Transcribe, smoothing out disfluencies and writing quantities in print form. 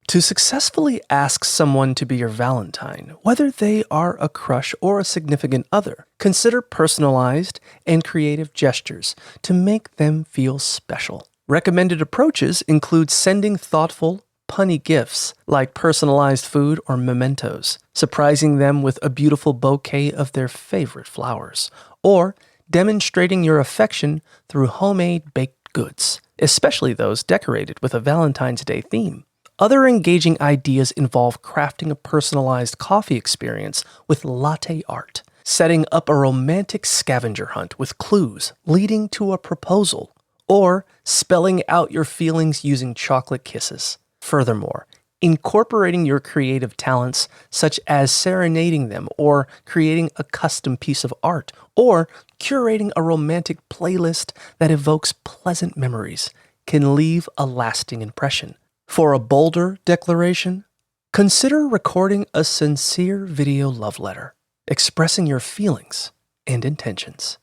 To successfully ask someone to be your Valentine, whether they are a crush or a significant other, consider personalized and creative gestures to make them feel special. Recommended approaches include sending thoughtful, punny gifts like personalized food or mementos, surprising them with a beautiful bouquet of their favorite flowers, or demonstrating your affection through homemade baked goods, especially those decorated with a Valentine's Day theme. Other engaging ideas involve crafting a personalized coffee experience with latte art, setting up a romantic scavenger hunt with clues leading to a proposal, or spelling out your feelings using chocolate kisses. Furthermore, incorporating your creative talents, such as serenading them or creating a custom piece of art, or curating a romantic playlist that evokes pleasant memories, can leave a lasting impression. For a bolder declaration, consider recording a sincere video love letter, expressing your feelings and intentions.